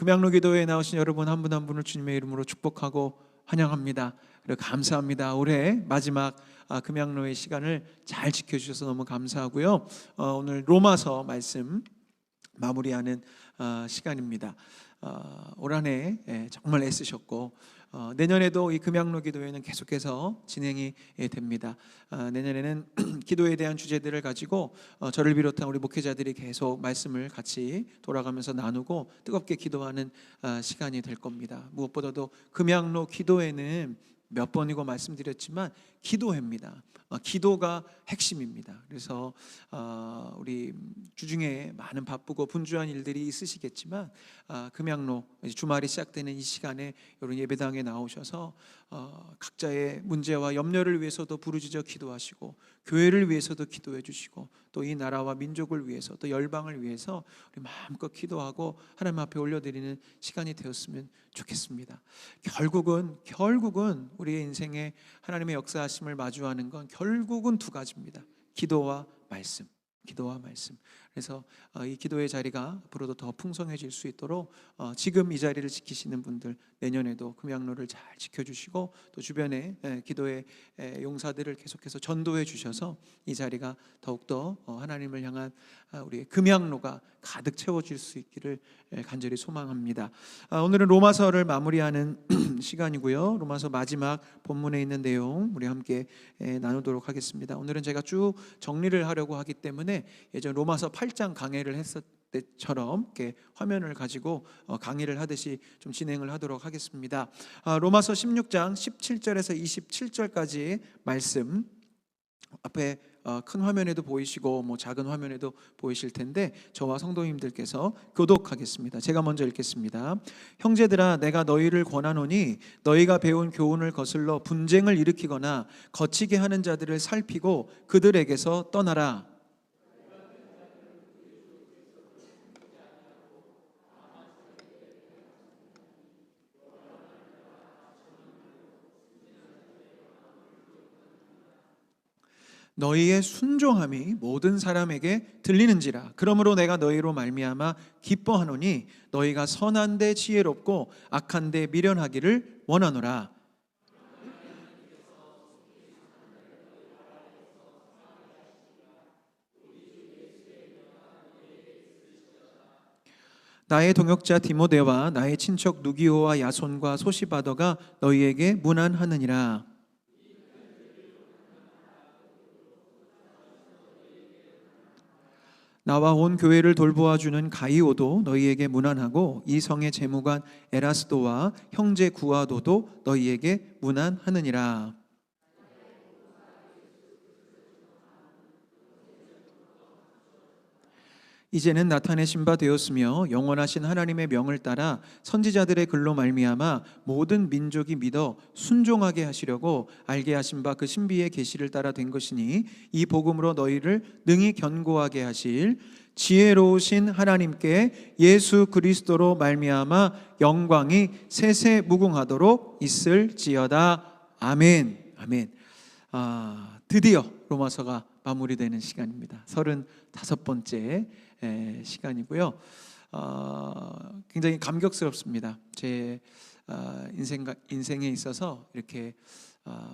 금양로 기도회에 나오신 여러분 한 분 한 분을 주님의 이름으로 축복하고 환영합니다. 그리고 감사합니다. 올해 마지막 금양로의 시간을 잘 지켜주셔서 너무 감사하고요. 오늘 로마서 말씀 마무리하는 시간입니다. 올 한 해 정말 애쓰셨고 내년에도 이 금양로 기도회는 계속해서 진행이 됩니다. 내년에는 기도에 대한 주제들을 가지고 저를 비롯한 우리 목회자들이 계속 말씀을 같이 돌아가면서 나누고 뜨겁게 기도하는 시간이 될 겁니다. 무엇보다도 금양로 기도회는 몇 번이고 말씀드렸지만 기도회입니다. 기도가 핵심입니다. 그래서 우리 주중에 많은 바쁘고 분주한 일들이 있으시겠지만 금양로 주말이 시작되는 이 시간에 여러분 예배당에 나오셔서 각자의 문제와 염려를 위해서도 부르짖어 기도하시고 교회를 위해서도 기도해 주시고 또 이 나라와 민족을 위해서 또 열방을 위해서 우리 마음껏 기도하고 하나님 앞에 올려드리는 시간이 되었으면 좋겠습니다. 결국은 우리의 인생에 하나님의 역사하심을 마주하는 건 결국은 두 가지입니다. 기도와 말씀. 그래서 이 기도의 자리가 앞으로도 더 풍성해질 수 있도록 지금 이 자리를 지키시는 분들 내년에도 금양로를 잘 지켜주시고 또 주변에 기도의 용사들을 계속해서 전도해 주셔서 이 자리가 더욱더 하나님을 향한 우리의 금양로가 가득 채워질 수 있기를 간절히 소망합니다. 오늘은 로마서를 마무리하는 시간이고요. 로마서 마지막 본문에 있는 내용 우리 함께 나누도록 하겠습니다. 오늘은 제가 쭉 정리를 하려고 하기 때문에 예전 로마서 8장 강해를 했을 때처럼 이렇게 화면을 가지고 강의를 하듯이 좀 진행을 하도록 하겠습니다. 로마서 16장 17절에서 27절까지 말씀 앞에 큰 화면에도 보이시고 작은 화면에도 보이실 텐데 저와 성도님들께서 교독하겠습니다. 제가 먼저 읽겠습니다. 형제들아 내가 너희를 권하노니 너희가 배운 교훈을 거슬러 분쟁을 일으키거나 거치게 하는 자들을 살피고 그들에게서 떠나라. 너희의 순종함이 모든 사람에게 들리는지라. 그러므로 내가 너희로 말미암아 기뻐하노니 너희가 선한 데 지혜롭고 악한 데 미련하기를 원하노라. 나의 동역자 디모데와 나의 친척 누기오와 야손과 소시바더가 너희에게 문안하느니라. 나와 온 교회를 돌보아주는 가이오도 너희에게 문안하고 이 성의 재무관 에라스도와 형제 구아도도 너희에게 문안하느니라. 이제는 나타내신 바 되었으며 영원하신 하나님의 명을 따라 선지자들의 글로 말미암아 모든 민족이 믿어 순종하게 하시려고 알게 하신 바 그 신비의 계시를 따라 된 것이니 이 복음으로 너희를 능히 견고하게 하실 지혜로우신 하나님께 예수 그리스도로 말미암아 영광이 세세 무궁하도록 있을지어다. 아멘. 아멘. 드디어 로마서가 마무리되는 시간입니다. 35번째 시간이고요. 굉장히 감격스럽습니다. 제 인생에 있어서 이렇게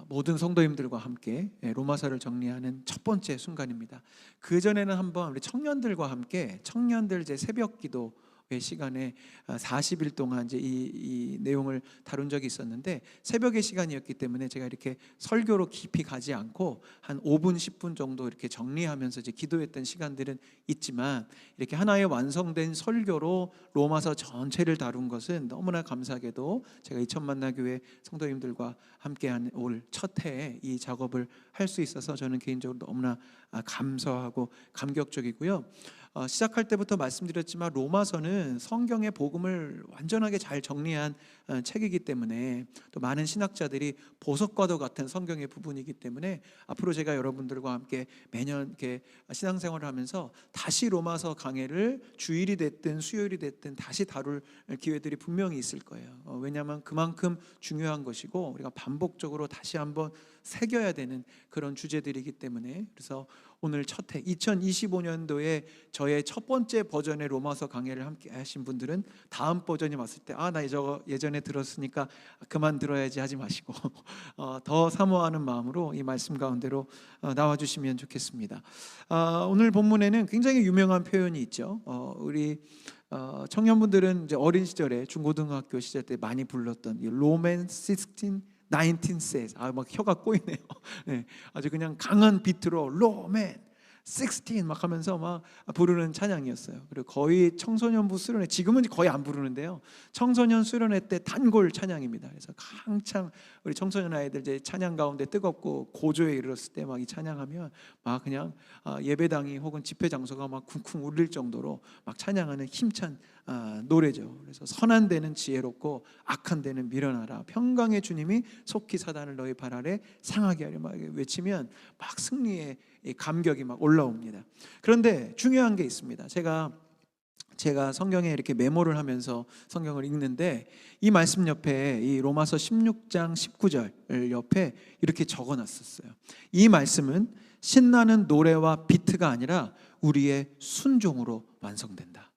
모든 성도님들과 함께 로마서를 정리하는 첫 번째 순간입니다. 그 전에는 한번 우리 청년들과 함께 청년들 제 새벽 기도 시간에 40일 동안 이제 이 내용을 다룬 적이 있었는데 새벽의 시간이었기 때문에 제가 이렇게 설교로 깊이 가지 않고 한 5분 10분 정도 이렇게 정리하면서 이제 기도했던 시간들은 있지만 이렇게 하나의 완성된 설교로 로마서 전체를 다룬 것은 너무나 감사하게도 제가 이천만나교회 성도님들과 함께한 올 첫 해에 이 작업을 할 수 있어서 저는 개인적으로 너무나 감사하고 감격적이고요. 시작할 때부터 말씀드렸지만 로마서는 성경의 복음을 완전하게 잘 정리한 책이기 때문에 또 많은 신학자들이 보석과도 같은 성경의 부분이기 때문에 앞으로 제가 여러분들과 함께 매년 이렇게 신앙생활을 하면서 다시 로마서 강해를 주일이 됐든 수요일이 됐든 다시 다룰 기회들이 분명히 있을 거예요. 왜냐하면 그만큼 중요한 것이고 우리가 반복적으로 다시 한번 새겨야 되는 그런 주제들이기 때문에 그래서 오늘 첫 해 2025년도에 저의 첫 번째 버전의 로마서 강해를 함께 하신 분들은 다음 버전이 왔을 때 나 저거 예전에 들었으니까 그만 들어야지 하지 마시고 더 사모하는 마음으로 이 말씀 가운데로 나와주시면 좋겠습니다. 오늘 본문에는 굉장히 유명한 표현이 있죠. 우리 청년분들은 이제 어린 시절에 중고등학교 시절 때 많이 불렀던 로맨 16 19 says. 막 혀가 꼬이네요. 네, 아주 그냥 강한 비트로 로맨 16 막 하면서 막 부르는 찬양이었어요. 그리고 거의 청소년부 수련회, 지금은 거의 안 부르는데요. 청소년 수련회 때 단골 찬양입니다. 그래서 한창 우리 청소년 아이들 이제 찬양 가운데 뜨겁고 고조에 이르렀을 때 막 이 찬양하면 막 그냥 예배당이 혹은 집회 장소가 막 쿵쿵 울릴 정도로 막 찬양하는 힘찬 노래죠. 그래서 선한 데는 지혜롭고 악한 데는 밀어나라. 평강의 주님이 속히 사단을 너희 발 아래 상하게 하려 막 외치면 막 승리의 감격이 막 올라옵니다. 그런데 중요한 게 있습니다. 제가 성경에 이렇게 메모를 하면서 성경을 읽는데 이 말씀 옆에 이 로마서 16장 19절 옆에 이렇게 적어놨었어요. 이 말씀은 신나는 노래와 비트가 아니라 우리의 순종으로 완성된다.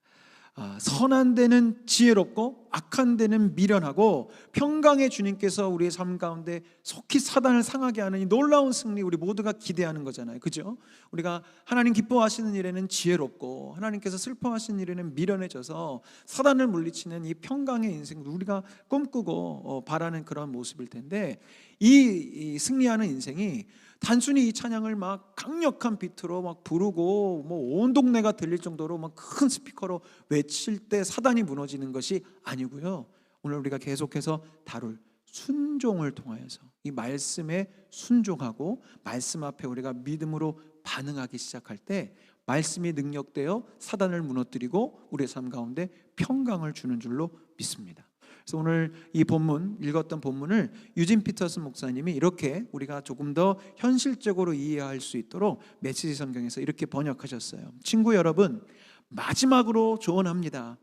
선한 데는 지혜롭고 악한 데는 미련하고 평강의 주님께서 우리의 삶 가운데 속히 사단을 상하게 하는 이 놀라운 승리, 우리 모두가 기대하는 거잖아요. 그죠? 우리가 하나님 기뻐하시는 일에는 지혜롭고 하나님께서 슬퍼하시는 일에는 미련해져서 사단을 물리치는 이 평강의 인생, 우리가 꿈꾸고 바라는 그런 모습일 텐데 이 승리하는 인생이 단순히 이 찬양을 막 강력한 비트로 막 부르고 온 동네가 들릴 정도로 막 큰 스피커로 외칠 때 사단이 무너지는 것이 아니고요. 오늘 우리가 계속해서 다룰 순종을 통하여서 이 말씀에 순종하고 말씀 앞에 우리가 믿음으로 반응하기 시작할 때 말씀이 능력되어 사단을 무너뜨리고 우리의 삶 가운데 평강을 주는 줄로 믿습니다. 그래서 오늘 이 본문, 읽었던 본문을 유진 피터슨 목사님이 이렇게 우리가 조금 더 현실적으로 이해할 수 있도록 메시지 성경에서 이렇게 번역하셨어요. 친구 여러분, 마지막으로 조언합니다.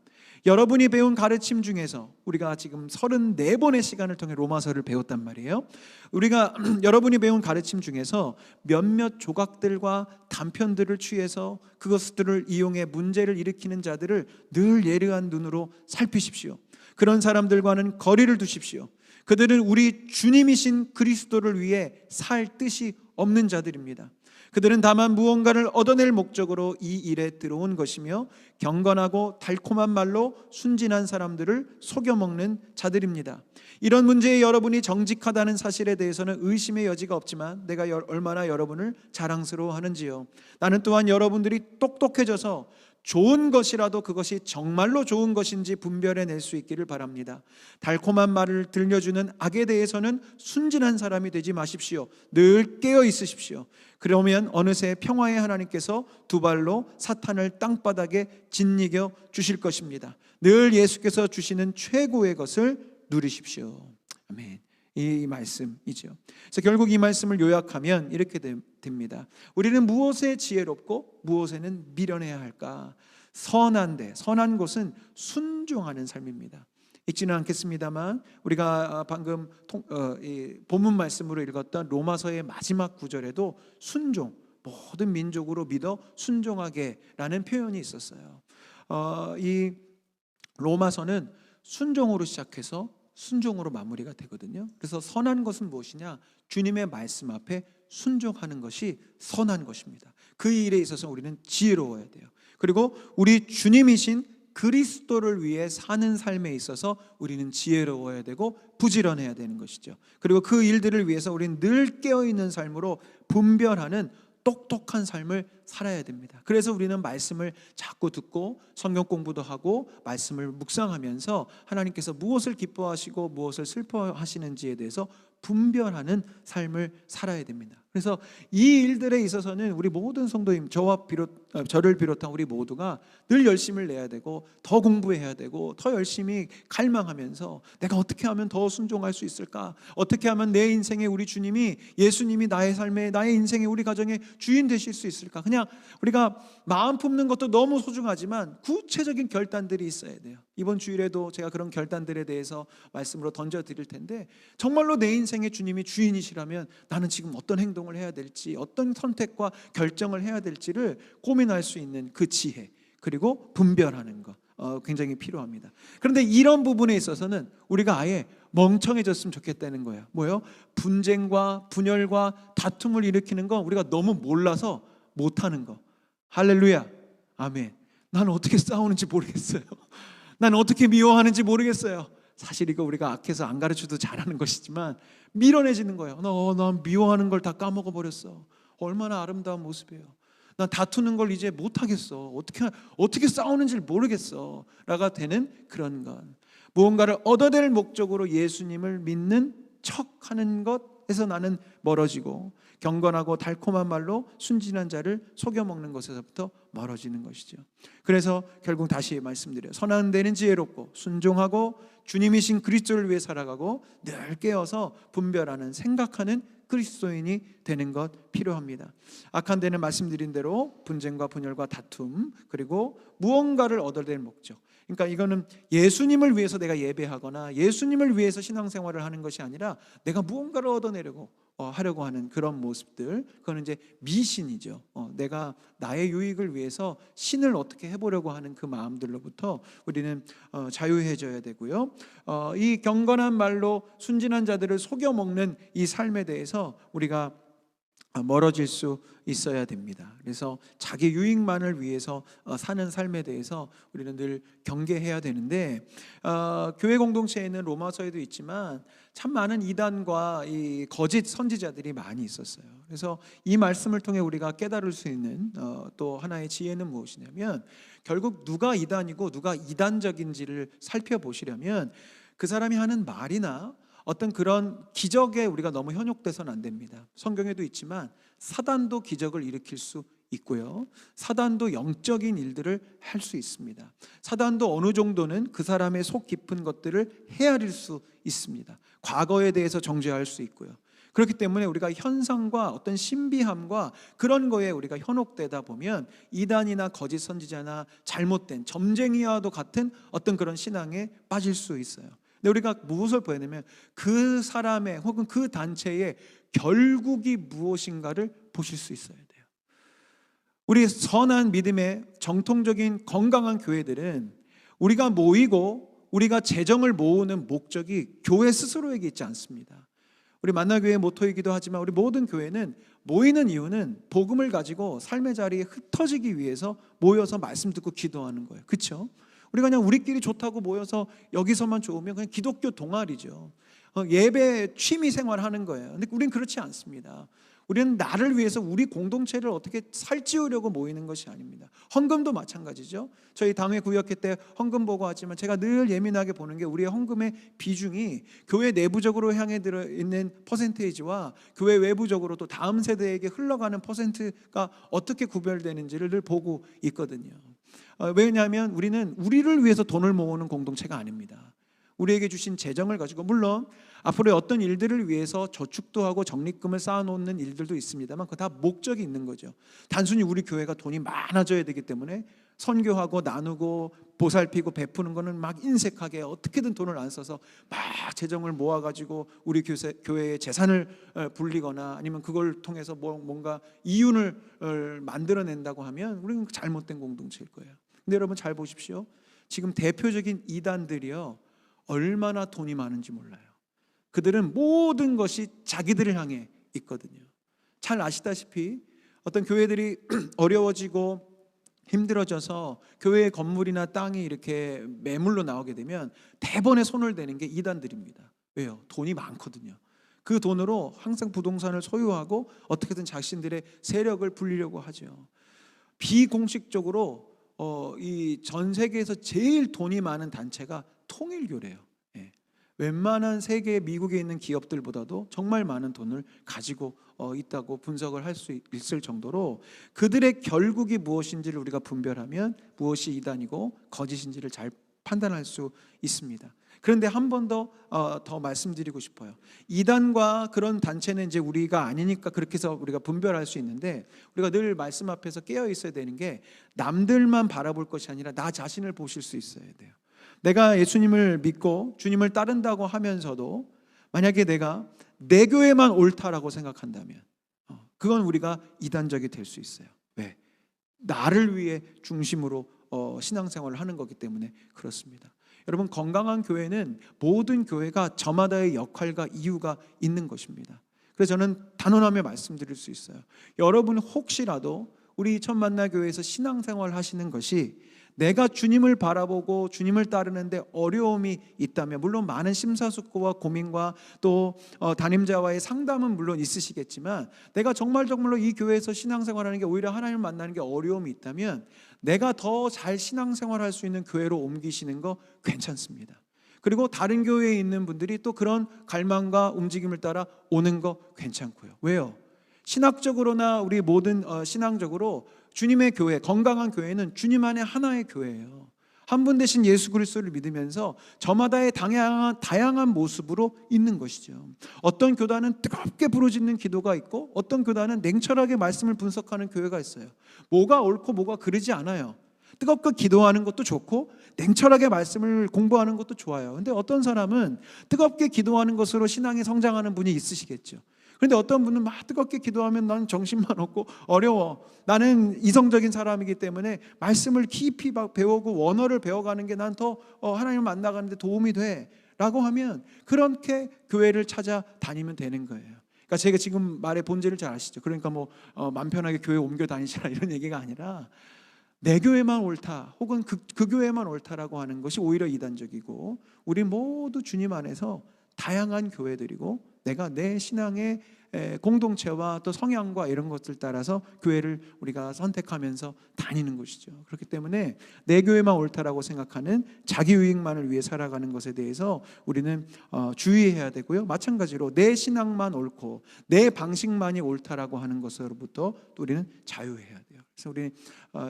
여러분이 배운 가르침 중에서 우리가 지금 34번의 시간을 통해 로마서를 배웠단 말이에요. 우리가 여러분이 배운 가르침 중에서 몇몇 조각들과 단편들을 취해서 그것들을 이용해 문제를 일으키는 자들을 늘 예리한 눈으로 살피십시오. 그런 사람들과는 거리를 두십시오. 그들은 우리 주님이신 그리스도를 위해 살 뜻이 없는 자들입니다. 그들은 다만 무언가를 얻어낼 목적으로 이 일에 들어온 것이며 경건하고 달콤한 말로 순진한 사람들을 속여먹는 자들입니다. 이런 문제에 여러분이 정직하다는 사실에 대해서는 의심의 여지가 없지만 내가 얼마나 여러분을 자랑스러워하는지요. 나는 또한 여러분들이 똑똑해져서 좋은 것이라도 그것이 정말로 좋은 것인지 분별해낼 수 있기를 바랍니다. 달콤한 말을 들려주는 악에 대해서는 순진한 사람이 되지 마십시오. 늘 깨어 있으십시오. 그러면 어느새 평화의 하나님께서 두 발로 사탄을 땅바닥에 짓이겨 주실 것입니다. 늘 예수께서 주시는 최고의 것을 누리십시오. 아멘. 이 말씀이죠. 그래서 결국 이 말씀을 요약하면 이렇게 됩니다. 우리는 무엇에 지혜롭고 무엇에는 미련해야 할까? 선한 것은 순종하는 삶입니다. 읽지는 않겠습니다만 우리가 방금 본문 말씀으로 읽었던 로마서의 마지막 구절에도 순종, 모든 민족으로 믿어 순종하게라는 표현이 있었어요. 이 로마서는 순종으로 시작해서 순종으로 마무리가 되거든요. 그래서 선한 것은 무엇이냐? 주님의 말씀 앞에 순종하는 것이 선한 것입니다. 그 일에 있어서 우리는 지혜로워야 돼요. 그리고 우리 주님이신 그리스도를 위해 사는 삶에 있어서 우리는 지혜로워야 되고 부지런해야 되는 것이죠. 그리고 그 일들을 위해서 우리는 늘 깨어있는 삶으로 분별하는 똑똑한 삶을 살아야 됩니다. 그래서 우리는 말씀을 자꾸 듣고 성경 공부도 하고 말씀을 묵상하면서 하나님께서 무엇을 기뻐하시고 무엇을 슬퍼하시는지에 대해서 분별하는 삶을 살아야 됩니다. 그래서 이 일들에 있어서는 우리 모든 성도님, 저를 비롯한 우리 모두가 늘 열심을 내야 되고 더 공부해야 되고 더 열심히 갈망하면서 내가 어떻게 하면 더 순종할 수 있을까? 어떻게 하면 내 인생에 우리 주님이, 예수님이 나의 삶에, 나의 인생에, 우리 가정에 주인 되실 수 있을까? 그냥 그냥 우리가 마음 품는 것도 너무 소중하지만 구체적인 결단들이 있어야 돼요. 이번 주일에도 제가 그런 결단들에 대해서 말씀으로 던져드릴 텐데, 정말로 내 인생의 주님이 주인이시라면 나는 지금 어떤 행동을 해야 될지, 어떤 선택과 결정을 해야 될지를 고민할 수 있는 그 지혜, 그리고 분별하는 것 굉장히 필요합니다. 그런데 이런 부분에 있어서는 우리가 아예 멍청해졌으면 좋겠다는 거예요. 뭐요? 분쟁과 분열과 다툼을 일으키는 거 우리가 너무 몰라서 못하는 거. 할렐루야, 아멘. 나는 어떻게 싸우는지 모르겠어요. 나는 어떻게 미워하는지 모르겠어요. 사실 이거 우리가 악해서 안 가르쳐도 잘하는 것이지만 밀어내지는 거예요. 난 미워하는 걸 다 까먹어 버렸어. 얼마나 아름다운 모습이에요. 난 다투는 걸 이제 못하겠어. 어떻게 싸우는지 모르겠어 라가 되는 그런 것. 무언가를 얻어낼 목적으로 예수님을 믿는 척하는 것에서 나는 멀어지고, 경건하고 달콤한 말로 순진한 자를 속여먹는 것에서부터 멀어지는 것이죠. 그래서 결국 다시 말씀드려요. 선한 데는 지혜롭고 순종하고 주님이신 그리스도를 위해 살아가고 늘 깨어서 분별하는, 생각하는 그리스도인이 되는 것 필요합니다. 악한 데는 말씀드린 대로 분쟁과 분열과 다툼, 그리고 무언가를 얻어낼 목적. 그러니까 이거는 예수님을 위해서 내가 예배하거나 예수님을 위해서 신앙생활을 하는 것이 아니라 내가 무언가를 얻어내려고 하려고 하는 그런 모습들, 그거는 이제 미신이죠. 내가 나의 유익을 위해서 신을 어떻게 해보려고 하는 그 마음들로부터 우리는 자유해져야 되고요. 이 경건한 말로 순진한 자들을 속여먹는 이 삶에 대해서 우리가 멀어질 수 있어야 됩니다. 그래서 자기 유익만을 위해서 사는 삶에 대해서 우리는 늘 경계해야 되는데, 교회 공동체에는 로마서에도 있지만 참 많은 이단과 이 거짓 선지자들이 많이 있었어요. 그래서 이 말씀을 통해 우리가 깨달을 수 있는 또 하나의 지혜는 무엇이냐면, 결국 누가 이단이고 누가 이단적인지를 살펴보시려면 그 사람이 하는 말이나 어떤 그런 기적에 우리가 너무 현혹돼서는 안 됩니다. 성경에도 있지만 사단도 기적을 일으킬 수 있고요, 사단도 영적인 일들을 할 수 있습니다. 사단도 어느 정도는 그 사람의 속 깊은 것들을 헤아릴 수 있습니다. 과거에 대해서 정죄할 수 있고요. 그렇기 때문에 우리가 현상과 어떤 신비함과 그런 거에 우리가 현혹되다 보면 이단이나 거짓 선지자나 잘못된 점쟁이와도 같은 어떤 그런 신앙에 빠질 수 있어요. 근데 우리가 무엇을 보여내면 그 사람의 혹은 그 단체의 결국이 무엇인가를 보실 수 있어야 돼요. 우리 선한 믿음의 정통적인 건강한 교회들은 우리가 모이고 우리가 재정을 모으는 목적이 교회 스스로에게 있지 않습니다. 우리 만나교회의 모토이기도 하지만 우리 모든 교회는 모이는 이유는 복음을 가지고 삶의 자리에 흩어지기 위해서 모여서 말씀 듣고 기도하는 거예요. 그렇죠? 우리가 그냥 우리끼리 좋다고 모여서 여기서만 좋으면 그냥 기독교 동아리죠. 예배 취미 생활하는 거예요. 근데 우리는 그렇지 않습니다. 우리는 나를 위해서 우리 공동체를 어떻게 살찌우려고 모이는 것이 아닙니다. 헌금도 마찬가지죠. 저희 당회 구역회 때 헌금 보고 하지만 제가 늘 예민하게 보는 게 우리의 헌금의 비중이 교회 내부적으로 향해 들어 있는 퍼센테이지와 교회 외부적으로 또 다음 세대에게 흘러가는 퍼센트가 어떻게 구별되는지를 늘 보고 있거든요. 왜냐하면 우리는 우리를 위해서 돈을 모으는 공동체가 아닙니다. 우리에게 주신 재정을 가지고, 물론 앞으로의 어떤 일들을 위해서 저축도 하고 적립금을 쌓아놓는 일들도 있습니다만 그거 다 목적이 있는 거죠. 단순히 우리 교회가 돈이 많아져야 되기 때문에 선교하고 나누고 보살피고 베푸는 거는 막 인색하게 어떻게든 돈을 안 써서 막 재정을 모아가지고 우리 교회의 재산을 불리거나 아니면 그걸 통해서 뭔가 이윤을 만들어낸다고 하면 우리는 잘못된 공동체일 거예요. 근데 여러분 잘 보십시오. 지금 대표적인 이단들이요, 얼마나 돈이 많은지 몰라요. 그들은 모든 것이 자기들을 향해 있거든요. 잘 아시다시피 어떤 교회들이 어려워지고 힘들어져서 교회의 건물이나 땅이 이렇게 매물로 나오게 되면 대번에 손을 대는 게 이단들입니다. 왜요? 돈이 많거든요. 그 돈으로 항상 부동산을 소유하고 어떻게든 자신들의 세력을 불리려고 하죠. 비공식적으로 이 전 세계에서 제일 돈이 많은 단체가 통일교래요. 웬만한 세계 미국에 있는 기업들보다도 정말 많은 돈을 가지고 있다고 분석을 할 수 있을 정도로 그들의 결국이 무엇인지를 우리가 분별하면 무엇이 이단이고 거짓인지를 잘 판단할 수 있습니다. 그런데 한 번 더 말씀드리고 싶어요. 이단과 그런 단체는 이제 우리가 아니니까 그렇게 해서 우리가 분별할 수 있는데, 우리가 늘 말씀 앞에서 깨어 있어야 되는 게 남들만 바라볼 것이 아니라 나 자신을 보실 수 있어야 돼요. 내가 예수님을 믿고 주님을 따른다고 하면서도 만약에 내가 내 교회만 옳다라고 생각한다면 그건 우리가 이단적이 될 수 있어요. 왜? 나를 위해 중심으로 신앙생활을 하는 거기 때문에 그렇습니다. 여러분, 건강한 교회는 모든 교회가 저마다의 역할과 이유가 있는 것입니다. 그래서 저는 단언하며 말씀드릴 수 있어요. 여러분 혹시라도 우리 첫 만나 교회에서 신앙생활 하시는 것이 내가 주님을 바라보고 주님을 따르는데 어려움이 있다면, 물론 많은 심사숙고와 고민과 또 담임자와의 상담은 물론 있으시겠지만, 내가 정말로 이 교회에서 신앙생활하는 게 오히려 하나님을 만나는 게 어려움이 있다면 내가 더 잘 신앙생활할 수 있는 교회로 옮기시는 거 괜찮습니다. 그리고 다른 교회에 있는 분들이 또 그런 갈망과 움직임을 따라 오는 거 괜찮고요. 왜요? 신학적으로나 우리 모든 신앙적으로 주님의 교회, 건강한 교회는 주님 안에 하나의 교회예요. 한 분 대신 예수 그리스도를 믿으면서 저마다의 다양한 모습으로 있는 것이죠. 어떤 교단은 뜨겁게 부르짖는 기도가 있고, 어떤 교단은 냉철하게 말씀을 분석하는 교회가 있어요. 뭐가 옳고 뭐가 그르지 않아요. 뜨겁게 기도하는 것도 좋고 냉철하게 말씀을 공부하는 것도 좋아요. 근데 어떤 사람은 뜨겁게 기도하는 것으로 신앙이 성장하는 분이 있으시겠죠. 그런데 어떤 분은 막 뜨겁게 기도하면 나는 정신만 없고 어려워, 나는 이성적인 사람이기 때문에 말씀을 깊이 배우고 원어를 배워가는 게 난 더 하나님을 만나가는 데 도움이 돼 라고 하면 그렇게 교회를 찾아다니면 되는 거예요. 그러니까 제가 지금 말의 본질을 잘 아시죠. 그러니까 마음 편하게 교회 옮겨 다니시라 이런 얘기가 아니라, 내 교회만 옳다 혹은 그 교회만 옳다라고 하는 것이 오히려 이단적이고, 우리 모두 주님 안에서 다양한 교회들이고 내가 내 신앙의 공동체와 또 성향과 이런 것들 따라서 교회를 우리가 선택하면서 다니는 것이죠. 그렇기 때문에 내 교회만 옳다라고 생각하는 자기 유익만을 위해 살아가는 것에 대해서 우리는 주의해야 되고요. 마찬가지로 내 신앙만 옳고 내 방식만이 옳다라고 하는 것으로부터 또 우리는 자유해야 돼요. 그래서 우리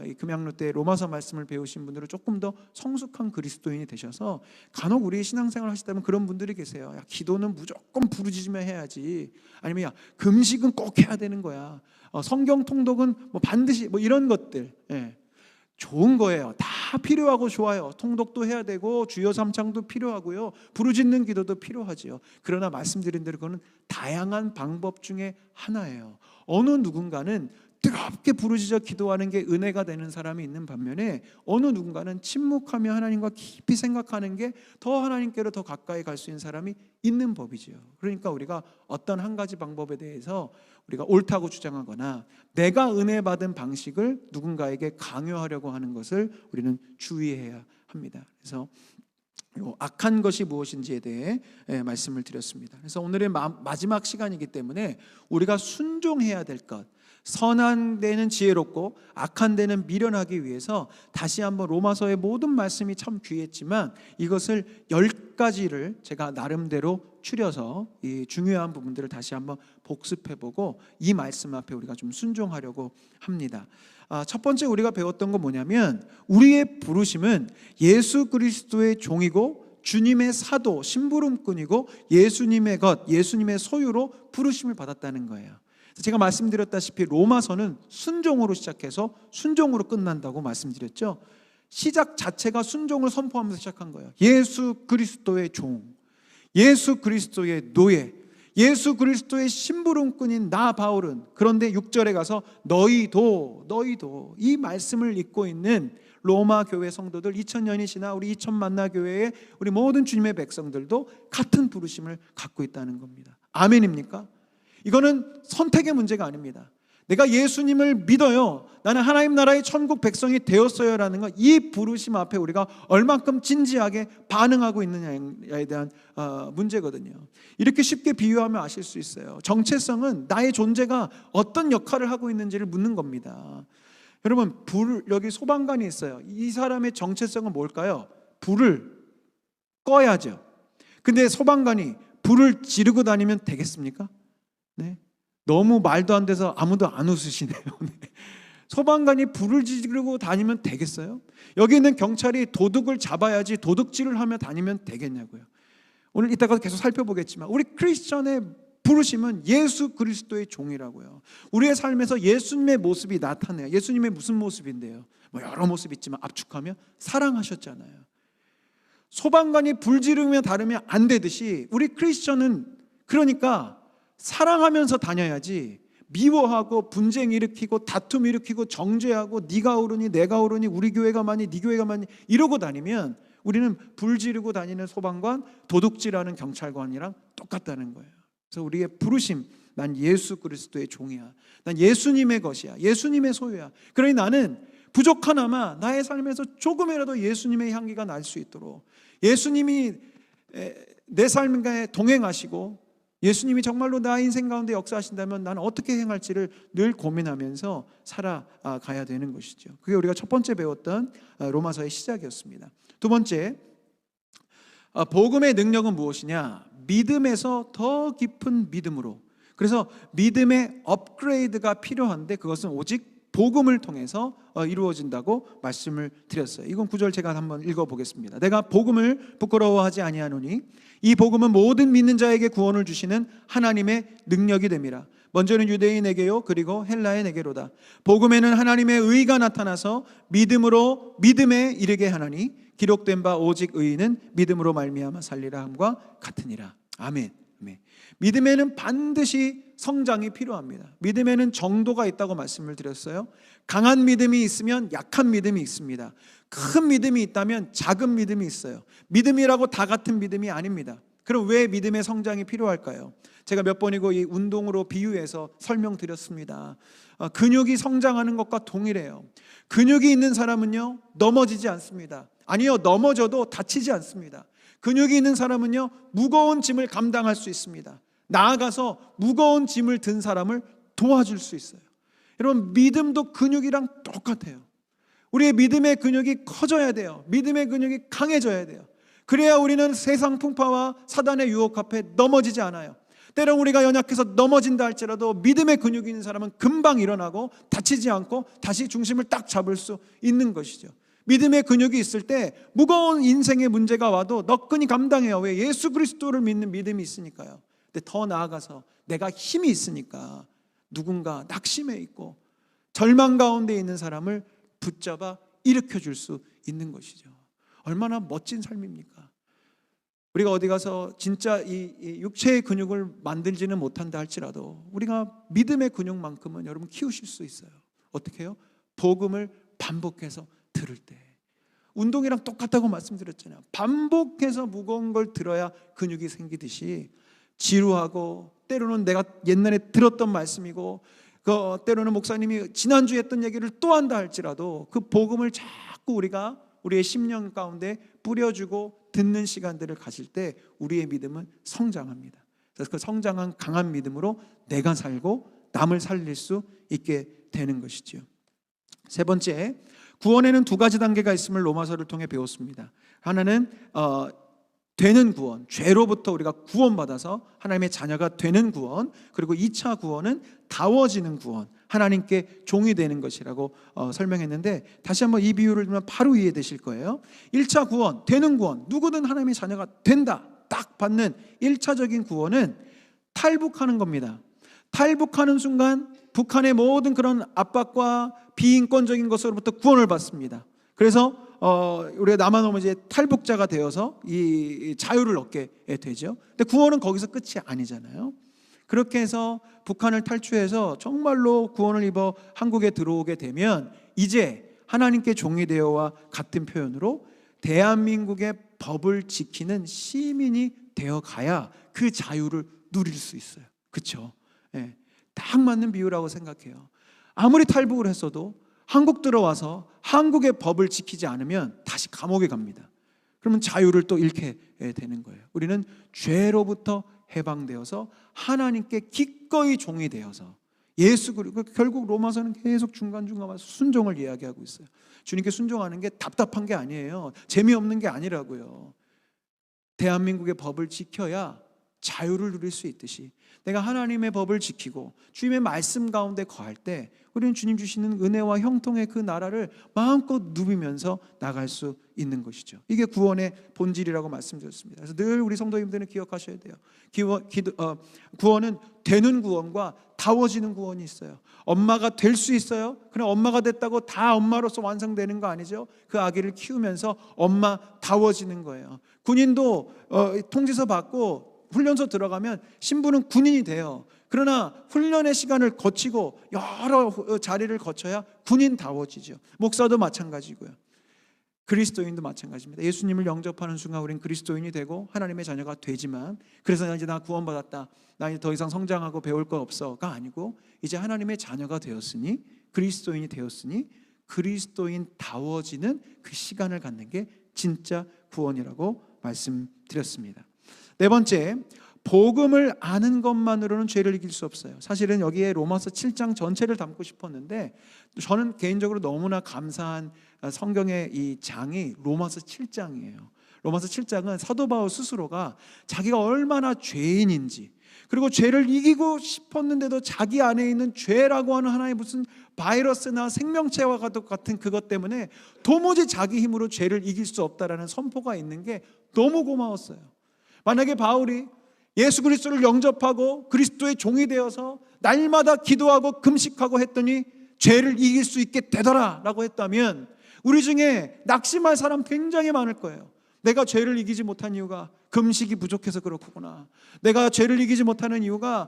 이 금양로 때 로마서 말씀을 배우신 분들은 조금 더 성숙한 그리스도인이 되셔서, 간혹 우리 신앙생활 하시다면 그런 분들이 계세요. 야, 기도는 무조건 부르짖으며 해야지, 아니면 야, 금식은 꼭 해야 되는 거야, 성경 통독은 반드시 이런 것들, 좋은 거예요. 다 필요하고 좋아요. 통독도 해야 되고 주여 삼창도 필요하고요, 부르짖는 기도도 필요하지요. 그러나 말씀드린 대로 그거는 다양한 방법 중에 하나예요. 어느 누군가는 뜨겁게 부르짖어 기도하는 게 은혜가 되는 사람이 있는 반면에, 어느 누군가는 침묵하며 하나님과 깊이 생각하는 게 더 하나님께로 더 가까이 갈 수 있는 사람이 있는 법이죠. 그러니까 우리가 어떤 한 가지 방법에 대해서 우리가 옳다고 주장하거나 내가 은혜 받은 방식을 누군가에게 강요하려고 하는 것을 우리는 주의해야 합니다. 그래서 악한 것이 무엇인지에 대해 말씀을 드렸습니다. 그래서 오늘의 마지막 시간이기 때문에 우리가 순종해야 될 것, 선한 데는 지혜롭고 악한 데는 미련하기 위해서 다시 한번 로마서의 모든 말씀이 참 귀했지만 이것을 10가지를 제가 나름대로 추려서 이 중요한 부분들을 다시 한번 복습해보고 이 말씀 앞에 우리가 좀 순종하려고 합니다. 첫 번째 우리가 배웠던 건 뭐냐면, 우리의 부르심은 예수 그리스도의 종이고 주님의 사도, 심부름꾼이고 예수님의 것, 예수님의 소유로 부르심을 받았다는 거예요. 제가 말씀드렸다시피 로마서는 순종으로 시작해서 순종으로 끝난다고 말씀드렸죠. 시작 자체가 순종을 선포하면서 시작한 거예요. 예수 그리스도의 종, 예수 그리스도의 노예, 예수 그리스도의 심부름꾼인 나 바울은, 그런데 6절에 가서 너희도 이 말씀을 읽고 있는 로마 교회 성도들, 2000년이 지나 우리 2000만나 교회의 우리 모든 주님의 백성들도 같은 부르심을 갖고 있다는 겁니다. 아멘입니까? 이거는 선택의 문제가 아닙니다. 내가 예수님을 믿어요, 나는 하나님 나라의 천국 백성이 되었어요 라는 것, 이 부르심 앞에 우리가 얼만큼 진지하게 반응하고 있느냐에 대한 문제거든요. 이렇게 쉽게 비유하면 아실 수 있어요. 정체성은 나의 존재가 어떤 역할을 하고 있는지를 묻는 겁니다. 여러분, 여기 소방관이 있어요. 이 사람의 정체성은 뭘까요? 불을 꺼야죠. 근데 소방관이 불을 지르고 다니면 되겠습니까? 네. 너무 말도 안 돼서 아무도 안 웃으시네요. 네. 소방관이 불을 지르고 다니면 되겠어요? 여기 있는 경찰이 도둑을 잡아야지 도둑질을 하며 다니면 되겠냐고요. 오늘 이따가 계속 살펴보겠지만 우리 크리스천의 부르심은 예수 그리스도의 종이라고요. 우리의 삶에서 예수님의 모습이 나타나요. 예수님의 무슨 모습인데요? 뭐 여러 모습 있지만 압축하면 사랑하셨잖아요. 소방관이 불 지르며 다르면 안 되듯이 우리 크리스천은 그러니까 사랑하면서 다녀야지 미워하고 분쟁 일으키고 다툼 일으키고 정죄하고 네가 옳으니 내가 옳으니 우리 교회가 많이 네 교회가 많이 이러고 다니면 우리는 불 지르고 다니는 소방관, 도둑질하는 경찰관이랑 똑같다는 거예요. 그래서 우리의 부르심, 난 예수 그리스도의 종이야. 난 예수님의 것이야. 예수님의 소유야. 그러니 나는 부족하나마 나의 삶에서 조금이라도 예수님의 향기가 날 수 있도록 예수님이 내 삶과 동행하시고 예수님이 정말로 나의 인생 가운데 역사하신다면 나는 어떻게 행할지를 늘 고민하면서 살아가야 되는 것이죠. 그게 우리가 첫 번째 배웠던 로마서의 시작이었습니다. 두 번째, 복음의 능력은 무엇이냐? 믿음에서 더 깊은 믿음으로. 그래서 믿음의 업그레이드가 필요한데 그것은 오직 복음을 통해서 이루어진다고 말씀을 드렸어요. 이건 9절 제가 한번 읽어보겠습니다. 내가 복음을 부끄러워하지 아니하노니 이 복음은 모든 믿는 자에게 구원을 주시는 하나님의 능력이 됨이라. 먼저는 유대인에게요 그리고 헬라인에게로다. 복음에는 하나님의 의가 나타나서 믿음에 이르게 하나니 기록된 바 오직 의인은 믿음으로 말미암아 살리라 함과 같으니라. 아멘. 믿음에는 반드시 성장이 필요합니다. 믿음에는 정도가 있다고 말씀을 드렸어요. 강한 믿음이 있으면 약한 믿음이 있습니다. 큰 믿음이 있다면 작은 믿음이 있어요. 믿음이라고 다 같은 믿음이 아닙니다. 그럼 왜 믿음의 성장이 필요할까요? 제가 몇 번이고 이 운동으로 비유해서 설명드렸습니다. 근육이 성장하는 것과 동일해요. 근육이 있는 사람은요 넘어지지 않습니다. 아니요, 넘어져도 다치지 않습니다. 근육이 있는 사람은요 무거운 짐을 감당할 수 있습니다. 나아가서 무거운 짐을 든 사람을 도와줄 수 있어요. 여러분, 믿음도 근육이랑 똑같아요. 우리의 믿음의 근육이 커져야 돼요. 믿음의 근육이 강해져야 돼요. 그래야 우리는 세상 풍파와 사단의 유혹 앞에 넘어지지 않아요. 때론 우리가 연약해서 넘어진다 할지라도 믿음의 근육이 있는 사람은 금방 일어나고 다치지 않고 다시 중심을 딱 잡을 수 있는 것이죠. 믿음의 근육이 있을 때 무거운 인생의 문제가 와도 너끈히 감당해요. 왜? 예수 그리스도를 믿는 믿음이 있으니까요. 근데 더 나아가서 내가 힘이 있으니까 누군가 낙심해 있고 절망 가운데 있는 사람을 붙잡아 일으켜 줄 수 있는 것이죠. 얼마나 멋진 삶입니까? 우리가 어디 가서 진짜 이 육체의 근육을 만들지는 못한다 할지라도 우리가 믿음의 근육만큼은 여러분 키우실 수 있어요. 어떻게 해요? 복음을 반복해서 들을 때. 운동이랑 똑같다고 말씀드렸잖아요. 반복해서 무거운 걸 들어야 근육이 생기듯이 지루하고 때로는 내가 옛날에 들었던 말씀이고 때로는 목사님이 지난주에 했던 얘기를 또 한다 할지라도 그 복음을 자꾸 우리가 우리의 심령 가운데 뿌려주고 듣는 시간들을 가질 때 우리의 믿음은 성장합니다. 그래서 그 성장한 강한 믿음으로 내가 살고 남을 살릴 수 있게 되는 것이죠. 세 번째, 구원에는 두 가지 단계가 있음을 로마서를 통해 배웠습니다. 하나는 되는 구원, 죄로부터 우리가 구원받아서 하나님의 자녀가 되는 구원, 그리고 2차 구원은 다워지는 구원, 하나님께 종이 되는 것이라고 설명했는데 다시 한번 이 비유를 들면 바로 이해되실 거예요. 1차 구원, 되는 구원, 누구든 하나님의 자녀가 된다 딱 받는 1차적인 구원은 탈북하는 겁니다. 탈북하는 순간 북한의 모든 그런 압박과 비인권적인 것으로부터 구원을 받습니다. 그래서 우리가 남한 이제 탈북자가 되어서 이 자유를 얻게 되죠. 근데 구원은 거기서 끝이 아니잖아요. 그렇게 해서 북한을 탈출해서 정말로 구원을 입어 한국에 들어오게 되면 이제 하나님께 종이 되어와 같은 표현으로 대한민국의 법을 지키는 시민이 되어가야 그 자유를 누릴 수 있어요. 그렇죠? 네, 딱 맞는 비유라고 생각해요. 아무리 탈북을 했어도 한국 들어와서 한국의 법을 지키지 않으면 다시 감옥에 갑니다. 그러면 자유를 또 잃게 되는 거예요. 우리는 죄로부터 해방되어서 하나님께 기꺼이 종이 되어서 예수 그리고 결국 로마서는 계속 중간중간 와서 순종을 이야기하고 있어요. 주님께 순종하는 게 답답한 게 아니에요. 재미없는 게 아니라고요. 대한민국의 법을 지켜야 자유를 누릴 수 있듯이 내가 하나님의 법을 지키고 주님의 말씀 가운데 거할 때 우리는 주님 주시는 은혜와 형통의 그 나라를 마음껏 누비면서 나갈 수 있는 것이죠. 이게 구원의 본질이라고 말씀드렸습니다. 그래서 늘 우리 성도님들은 기억하셔야 돼요. 구원은 되는 구원과 다워지는 구원이 있어요. 엄마가 될 수 있어요. 그냥 엄마가 됐다고 다 엄마로서 완성되는 거 아니죠. 그 아기를 키우면서 엄마 다워지는 거예요. 군인도 통지서 받고 훈련소 들어가면 신부는 군인이 돼요. 그러나 훈련의 시간을 거치고 여러 자리를 거쳐야 군인다워지죠. 목사도 마찬가지고요. 그리스도인도 마찬가지입니다. 예수님을 영접하는 순간 우리는 그리스도인이 되고 하나님의 자녀가 되지만, 그래서 이제 나 구원받았다, 나 이제 더 이상 성장하고 배울 거 없어가 아니고 이제 하나님의 자녀가 되었으니, 그리스도인이 되었으니 그리스도인다워지는 그 시간을 갖는 게 진짜 구원이라고 말씀드렸습니다. 네 번째, 복음을 아는 것만으로는 죄를 이길 수 없어요. 사실은 여기에 로마서 7장 전체를 담고 싶었는데 저는 개인적으로 너무나 감사한 성경의 이 장이 로마서 7장이에요. 로마서 7장은 사도 바울 스스로가 자기가 얼마나 죄인인지, 그리고 죄를 이기고 싶었는데도 자기 안에 있는 죄라고 하는 하나의 무슨 바이러스나 생명체와 같은 그것 때문에 도무지 자기 힘으로 죄를 이길 수 없다라는 선포가 있는 게 너무 고마웠어요. 만약에 바울이 예수 그리스도를 영접하고 그리스도의 종이 되어서 날마다 기도하고 금식하고 했더니 죄를 이길 수 있게 되더라 라고 했다면 우리 중에 낙심할 사람 굉장히 많을 거예요. 내가 죄를 이기지 못한 이유가 금식이 부족해서 그렇구나. 내가 죄를 이기지 못하는 이유가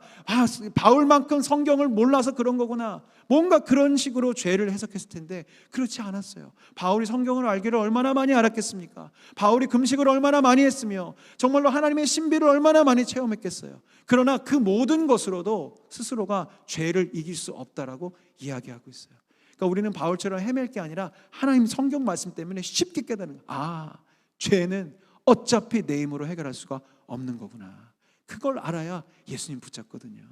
바울만큼 성경을 몰라서 그런 거구나. 뭔가 그런 식으로 죄를 해석했을 텐데 그렇지 않았어요. 바울이 성경을 알기를 얼마나 많이 알았겠습니까? 바울이 금식을 얼마나 많이 했으며 정말로 하나님의 신비를 얼마나 많이 체험했겠어요. 그러나 그 모든 것으로도 스스로가 죄를 이길 수 없다라고 이야기하고 있어요. 그러니까 우리는 바울처럼 헤맬 게 아니라 하나님 성경 말씀 때문에 쉽게 깨닫는 거예요. 죄는 어차피 내 힘으로 해결할 수가 없는 거구나. 그걸 알아야 예수님 붙잡거든요.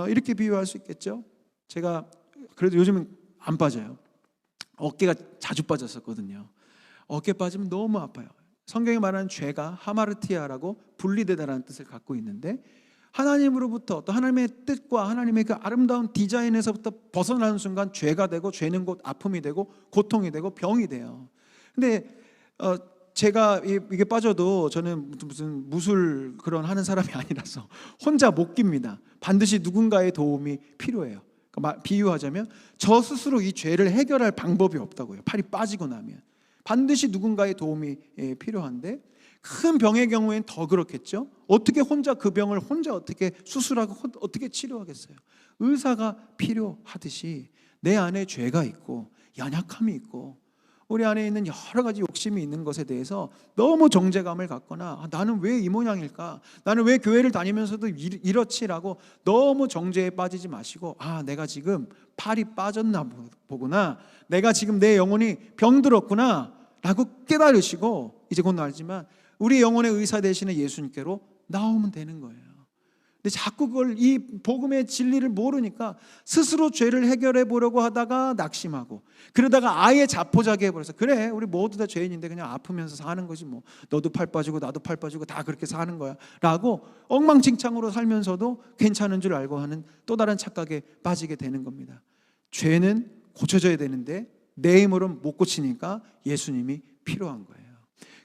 이렇게 비유할 수 있겠죠. 제가 그래도 요즘은 안 빠져요. 어깨가 자주 빠졌었거든요. 어깨 빠지면 너무 아파요. 성경이 말하는 죄가 하마르티아라고 분리되다라는 뜻을 갖고 있는데, 하나님으로부터 또 하나님의 뜻과 하나님의 그 아름다운 디자인에서부터 벗어나는 순간 죄가 되고, 죄는 곧 아픔이 되고 고통이 되고 병이 돼요. 근데 제가 이게 빠져도 저는 무슨 무술 그런 하는 사람이 아니라서 혼자 못 깁니다. 반드시 누군가의 도움이 필요해요. 그러니까 비유하자면 저 스스로 이 죄를 해결할 방법이 없다고요. 팔이 빠지고 나면 반드시 누군가의 도움이 필요한데, 큰 병의 경우에는 더 그렇겠죠. 어떻게 혼자 그 병을 혼자 어떻게 수술하고 어떻게 치료하겠어요. 의사가 필요하듯이 내 안에 죄가 있고 연약함이 있고 우리 안에 있는 여러 가지 욕심이 있는 것에 대해서 너무 정죄감을 갖거나 나는 왜 이 모양일까? 나는 왜 교회를 다니면서도 이렇지라고 너무 정죄에 빠지지 마시고 내가 지금 팔이 빠졌나 보구나. 내가 지금 내 영혼이 병들었구나 라고 깨달으시고, 이제 곧 알지만 우리 영혼의 의사 되시는 예수님께로 나오면 되는 거예요. 근데 자꾸 그걸 이 복음의 진리를 모르니까 스스로 죄를 해결해 보려고 하다가 낙심하고, 그러다가 아예 자포자기 해버려서 그래 우리 모두 다 죄인인데 그냥 아프면서 사는 거지 뭐, 너도 팔 빠지고 나도 팔 빠지고 다 그렇게 사는 거야 라고 엉망진창으로 살면서도 괜찮은 줄 알고 하는 또 다른 착각에 빠지게 되는 겁니다. 죄는 고쳐져야 되는데 내 힘으로는 못 고치니까 예수님이 필요한 거예요.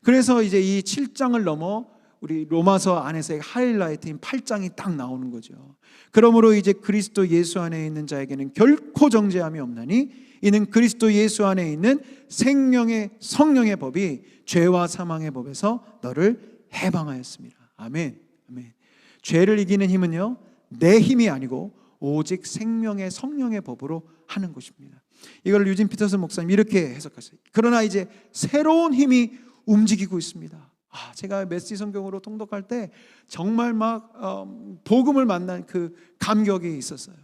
그래서 이제 이 7장을 넘어 우리 로마서 안에서의 하이라이트인 8장이 딱 나오는 거죠. 그러므로 이제 그리스도 예수 안에 있는 자에게는 결코 정죄함이 없나니 이는 그리스도 예수 안에 있는 생명의 성령의 법이 죄와 사망의 법에서 너를 해방하였습니다. 아멘. 아멘. 죄를 이기는 힘은요 내 힘이 아니고 오직 생명의 성령의 법으로 하는 것입니다. 이걸 유진 피터슨 목사님 이렇게 해석하셨어요. 그러나 이제 새로운 힘이 움직이고 있습니다. 제가 메시 성경으로 통독할 때 정말 막 복음을 만난 그 감격이 있었어요.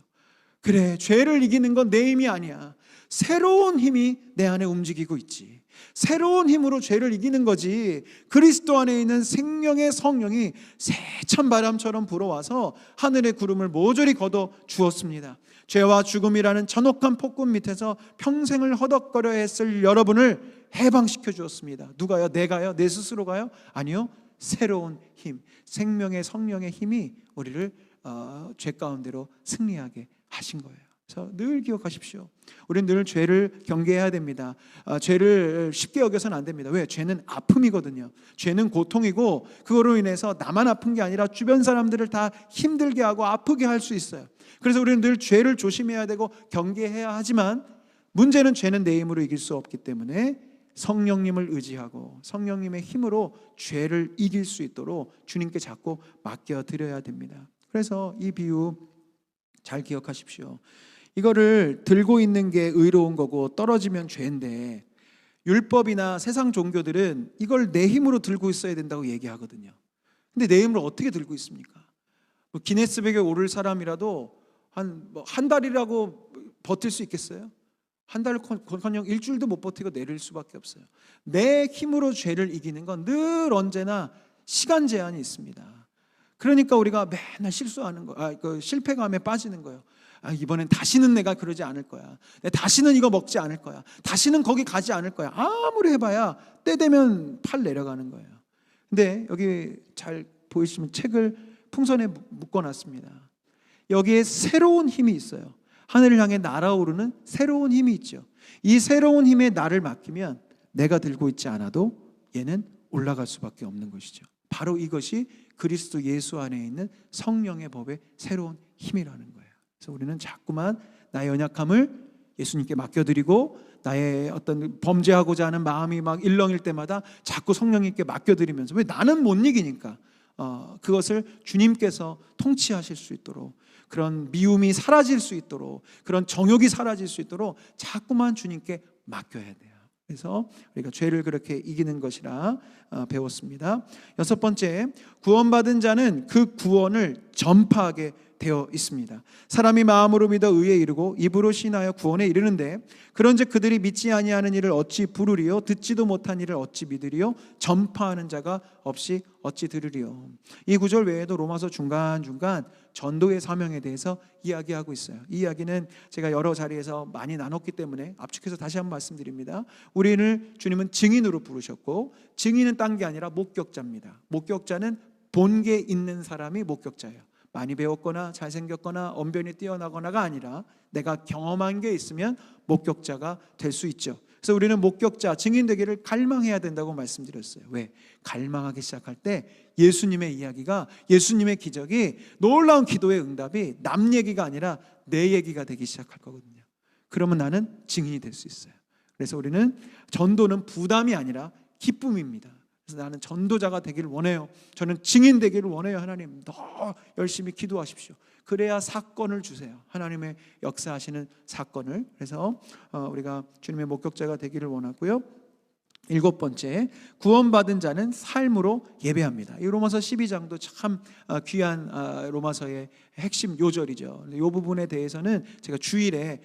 그래, 죄를 이기는 건 내 힘이 아니야. 새로운 힘이 내 안에 움직이고 있지. 새로운 힘으로 죄를 이기는 거지. 그리스도 안에 있는 생명의 성령이 세찬 바람처럼 불어와서 하늘의 구름을 모조리 걷어 주었습니다. 죄와 죽음이라는 전혹한 폭군 밑에서 평생을 허덕거려 했을 여러분을 해방시켜 주었습니다. 누가요? 내가요? 내 스스로가요? 아니요, 새로운 힘, 생명의 성령의 힘이 우리를 죄 가운데로 승리하게 하신 거예요. 그래서 늘 기억하십시오. 우리는 늘 죄를 경계해야 됩니다. 죄를 쉽게 여겨서는 안 됩니다. 왜? 죄는 아픔이거든요. 죄는 고통이고 그거로 인해서 나만 아픈 게 아니라 주변 사람들을 다 힘들게 하고 아프게 할 수 있어요. 그래서 우리는 늘 죄를 조심해야 되고 경계해야 하지만 문제는 죄는 내 힘으로 이길 수 없기 때문에 성령님을 의지하고 성령님의 힘으로 죄를 이길 수 있도록 주님께 자꾸 맡겨드려야 됩니다. 그래서 이 비유 잘 기억하십시오. 이거를 들고 있는 게 의로운 거고 떨어지면 죄인데 율법이나 세상 종교들은 이걸 내 힘으로 들고 있어야 된다고 얘기하거든요. 근데 내 힘으로 어떻게 들고 있습니까? 기네스백에 오를 사람이라도 한 달이라고 버틸 수 있겠어요? 한 달커녕 일주일도 못 버티고 내릴 수밖에 없어요. 내 힘으로 죄를 이기는 건 늘 언제나 시간 제한이 있습니다. 그러니까 우리가 맨날 실수하는 거, 실패감에 빠지는 거예요. 이번엔 다시는 내가 그러지 않을 거야. 다시는 이거 먹지 않을 거야. 다시는 거기 가지 않을 거야. 아무리 해봐야 때 되면 팔 내려가는 거예요. 근데 여기 잘 보이시면 책을 풍선에 묶어놨습니다. 여기에 새로운 힘이 있어요. 하늘을 향해 날아오르는 새로운 힘이 있죠. 이 새로운 힘에 나를 맡기면 내가 들고 있지 않아도 얘는 올라갈 수밖에 없는 것이죠. 바로 이것이 그리스도 예수 안에 있는 성령의 법의 새로운 힘이라는 거예요. 그래서 우리는 자꾸만 나의 연약함을 예수님께 맡겨드리고 나의 어떤 범죄하고자 하는 마음이 막 일렁일 때마다 자꾸 성령님께 맡겨드리면서, 왜? 나는 못 이기니까 그것을 주님께서 통치하실 수 있도록, 그런 미움이 사라질 수 있도록, 그런 정욕이 사라질 수 있도록 자꾸만 주님께 맡겨야 돼요. 그래서 우리가 죄를 그렇게 이기는 것이라 배웠습니다. 6번째, 구원받은 자는 그 구원을 전파하게 되어 있습니다. 사람이 마음으로 믿어 의에 이르고 입으로 신하여 구원에 이르는데 그런즉 그들이 믿지 아니하는 일을 어찌 부르리요? 듣지도 못한 일을 어찌 믿으리요? 전파하는 자가 없이 어찌 들으리요? 이 구절 외에도 로마서 중간중간 전도의 사명에 대해서 이야기하고 있어요. 이 이야기는 제가 여러 자리에서 많이 나눴기 때문에 압축해서 다시 한번 말씀드립니다. 우리를 주님은 증인으로 부르셨고, 증인은 딴 게 아니라 목격자입니다. 목격자는 본게 있는 사람이 목격자예요. 많이 배웠거나 잘생겼거나 언변이 뛰어나거나가 아니라 내가 경험한 게 있으면 목격자가 될 수 있죠. 그래서 우리는 목격자, 증인 되기를 갈망해야 된다고 말씀드렸어요. 왜? 갈망하기 시작할 때 예수님의 이야기가, 예수님의 기적이, 놀라운 기도의 응답이 남 얘기가 아니라 내 얘기가 되기 시작할 거거든요. 그러면 나는 증인이 될 수 있어요. 그래서 우리는 전도는 부담이 아니라 기쁨입니다. 그래서 나는 전도자가 되기를 원해요. 저는 증인 되기를 원해요. 하나님, 더 열심히 기도하십시오. 그래야 사건을 주세요. 하나님의 역사하시는 사건을. 그래서 우리가 주님의 목격자가 되기를 원하고요. 7번째, 구원받은 자는 삶으로 예배합니다. 이 로마서 12장도 참 귀한 로마서의 핵심 요절이죠. 이 부분에 대해서는 제가 주일에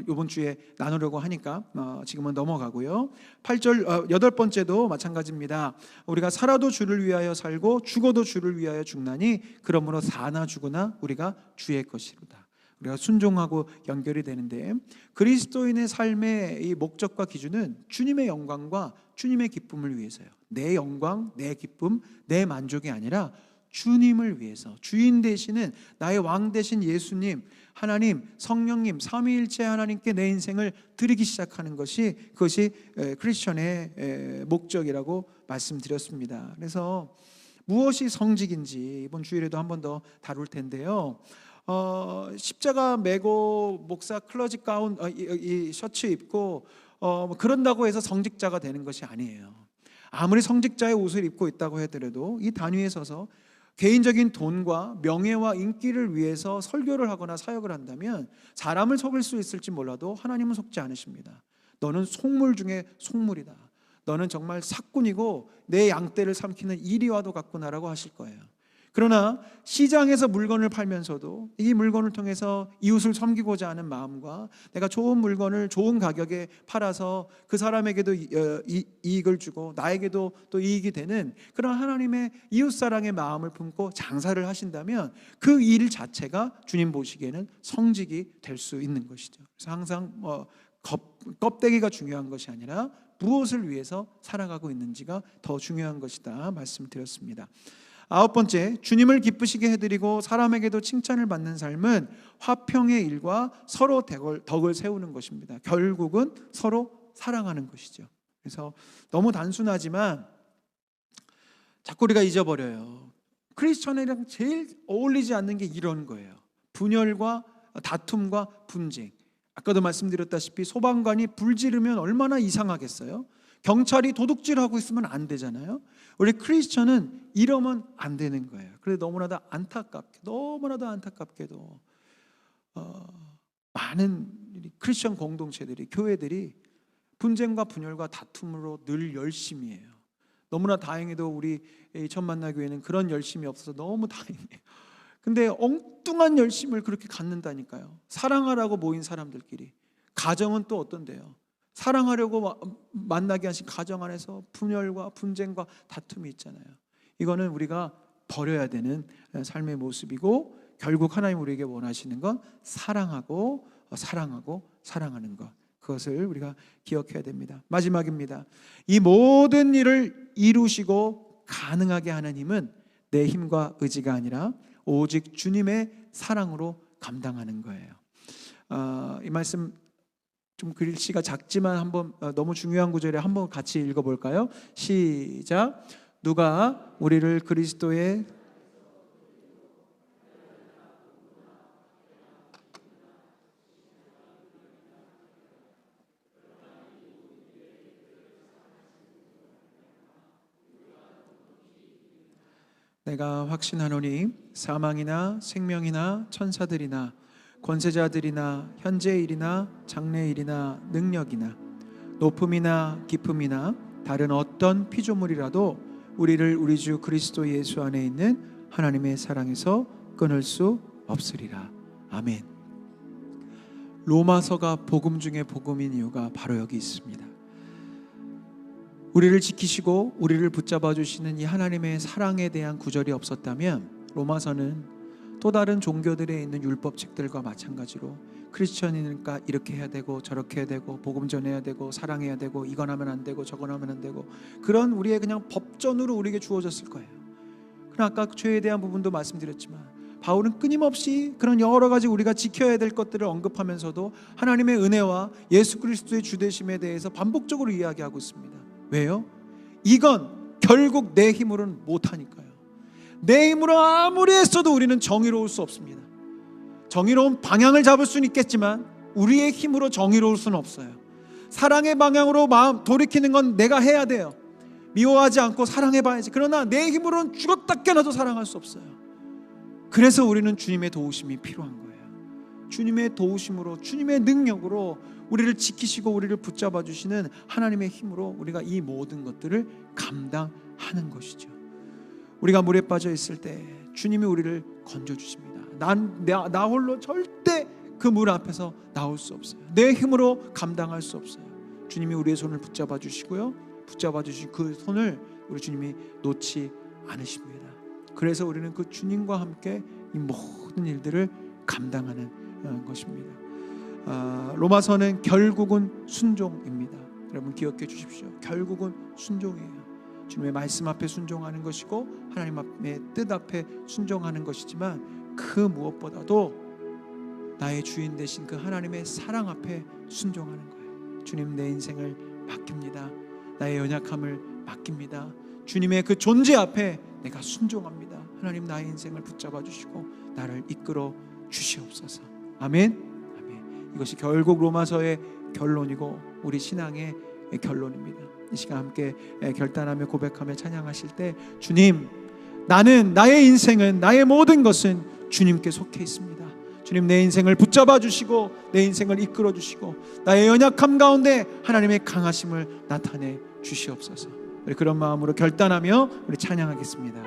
이번 주에 나누려고 하니까 지금은 넘어가고요. 8절 8번째도 마찬가지입니다. 우리가 살아도 주를 위하여 살고 죽어도 주를 위하여 죽나니 그러므로 사나 죽으나 우리가 주의 것이로다. 우리가 순종하고 연결이 되는데, 그리스도인의 삶의 이 목적과 기준은 주님의 영광과 주님의 기쁨을 위해서요. 내 영광, 내 기쁨, 내 만족이 아니라 주님을 위해서, 주인 되시는 나의 왕 되신 예수님, 하나님, 성령님, 삼위일체 하나님께 내 인생을 드리기 시작하는 것이, 그것이 크리스천의 목적이라고 말씀드렸습니다. 그래서 무엇이 성직인지 이번 주일에도 한 번 더 다룰 텐데요. 십자가 메고 목사 클러지 가운 이 셔츠 입고 그런다고 해서 성직자가 되는 것이 아니에요. 아무리 성직자의 옷을 입고 있다고 하더라도 이 단위에 서서 개인적인 돈과 명예와 인기를 위해서 설교를 하거나 사역을 한다면 사람을 속일 수 있을지 몰라도 하나님은 속지 않으십니다. 너는 속물 중에 속물이다. 너는 정말 사꾼이고 내 양떼를 삼키는 이리와도 같구나라고 하실 거예요. 그러나 시장에서 물건을 팔면서도 이 물건을 통해서 이웃을 섬기고자 하는 마음과 내가 좋은 물건을 좋은 가격에 팔아서 그 사람에게도 이익을 주고 나에게도 또 이익이 되는 그런 하나님의 이웃사랑의 마음을 품고 장사를 하신다면 그 일 자체가 주님 보시기에는 성직이 될 수 있는 것이죠. 그래서 항상 껍데기가 중요한 것이 아니라 무엇을 위해서 살아가고 있는지가 더 중요한 것이다 말씀드렸습니다. 9번째, 주님을 기쁘시게 해드리고 사람에게도 칭찬을 받는 삶은 화평의 일과 서로 덕을 세우는 것입니다. 결국은 서로 사랑하는 것이죠. 그래서 너무 단순하지만 자꾸 우리가 잊어버려요. 크리스천이랑 제일 어울리지 않는 게 이런 거예요. 분열과 다툼과 분쟁. 아까도 말씀드렸다시피 소방관이 불 지르면 얼마나 이상하겠어요? 경찰이 도둑질하고 있으면 안 되잖아요. 우리 크리스천은 이러면 안 되는 거예요. 그래서 너무나도 안타깝게도 많은 크리스천 공동체들이, 교회들이 분쟁과 분열과 다툼으로 늘 열심히 해요. 너무나 다행히도 우리 천만나 교회는 그런 열심이 없어서 너무 다행이에요. 근데 엉뚱한 열심을 그렇게 갖는다니까요. 사랑하라고 모인 사람들끼리. 가정은 또 어떤데요? 사랑하려고 만나게 하신 가정 안에서 분열과 분쟁과 다툼이 있잖아요. 이거는 우리가 버려야 되는 삶의 모습이고, 결국 하나님 우리에게 원하시는 건 사랑하고 사랑하는 것. 그것을 우리가 기억해야 됩니다. 마지막입니다. 이 모든 일을 이루시고 가능하게 하는 힘은 내 힘과 의지가 아니라 오직 주님의 사랑으로 감당하는 거예요. 이 말씀 좀 글씨가 작지만 한번 너무 중요한 구절에 한번 같이 읽어볼까요? 시작. 누가 우리를 그리스도의 내가 확신하노니 사망이나 생명이나 천사들이나 권세자들이나 현재일이나 장래일이나 능력이나 높음이나 깊음이나 다른 어떤 피조물이라도 우리를 우리 주 그리스도 예수 안에 있는 하나님의 사랑에서 끊을 수 없으리라. 아멘. 로마서가 복음 중에 복음인 이유가 바로 여기 있습니다. 우리를 지키시고 우리를 붙잡아 주시는 이 하나님의 사랑에 대한 구절이 없었다면 로마서는 또 다른 종교들에 있는 율법책들과 마찬가지로 크리스천이니까 이렇게 해야 되고 저렇게 해야 되고 복음 전해야 되고 사랑해야 되고 이건 하면 안 되고 저건 하면 안 되고 그런 우리의 그냥 법전으로 우리에게 주어졌을 거예요. 그러나 아까 죄에 대한 부분도 말씀드렸지만 바울은 끊임없이 그런 여러 가지 우리가 지켜야 될 것들을 언급하면서도 하나님의 은혜와 예수 그리스도의 주되심에 대해서 반복적으로 이야기하고 있습니다. 왜요? 이건 결국 내 힘으로는 못하니까요. 내 힘으로 아무리 했어도 우리는 정의로울 수 없습니다. 정의로운 방향을 잡을 수는 있겠지만 우리의 힘으로 정의로울 수는 없어요. 사랑의 방향으로 마음 돌이키는 건 내가 해야 돼요. 미워하지 않고 사랑해봐야지. 그러나 내 힘으로는 죽었다 깨어나도 사랑할 수 없어요. 그래서 우리는 주님의 도우심이 필요한 거예요. 주님의 도우심으로, 주님의 능력으로 우리를 지키시고 우리를 붙잡아 주시는 하나님의 힘으로 우리가 이 모든 것들을 감당하는 것이죠. 우리가 물에 빠져 있을 때 주님이 우리를 건져 주십니다. 나 홀로 절대 그 물 앞에서 나올 수 없어요. 내 힘으로 감당할 수 없어요. 주님이 우리의 손을 붙잡아 주시고요, 붙잡아 주신 그 손을 우리 주님이 놓지 않으십니다. 그래서 우리는 그 주님과 함께 이 모든 일들을 감당하는 것입니다. 로마서는 결국은 순종입니다. 여러분 기억해 주십시오. 결국은 순종이에요. 주님의 말씀 앞에 순종하는 것이고 하나님의 뜻 앞에 순종하는 것이지만 그 무엇보다도 나의 주인 되신 그 하나님의 사랑 앞에 순종하는 거예요. 주님 내 인생을 맡깁니다. 나의 연약함을 맡깁니다. 주님의 그 존재 앞에 내가 순종합니다. 하나님 나의 인생을 붙잡아 주시고 나를 이끌어 주시옵소서. 아멘. 이것이 결국 로마서의 결론이고 우리 신앙의 결론입니다. 이 시간 함께 결단하며 고백하며 찬양하실 때 주님, 나는 나의 인생은 나의 모든 것은 주님께 속해 있습니다. 주님 내 인생을 붙잡아 주시고 내 인생을 이끌어 주시고 나의 연약함 가운데 하나님의 강하심을 나타내 주시옵소서. 우리 그런 마음으로 결단하며 우리 찬양하겠습니다.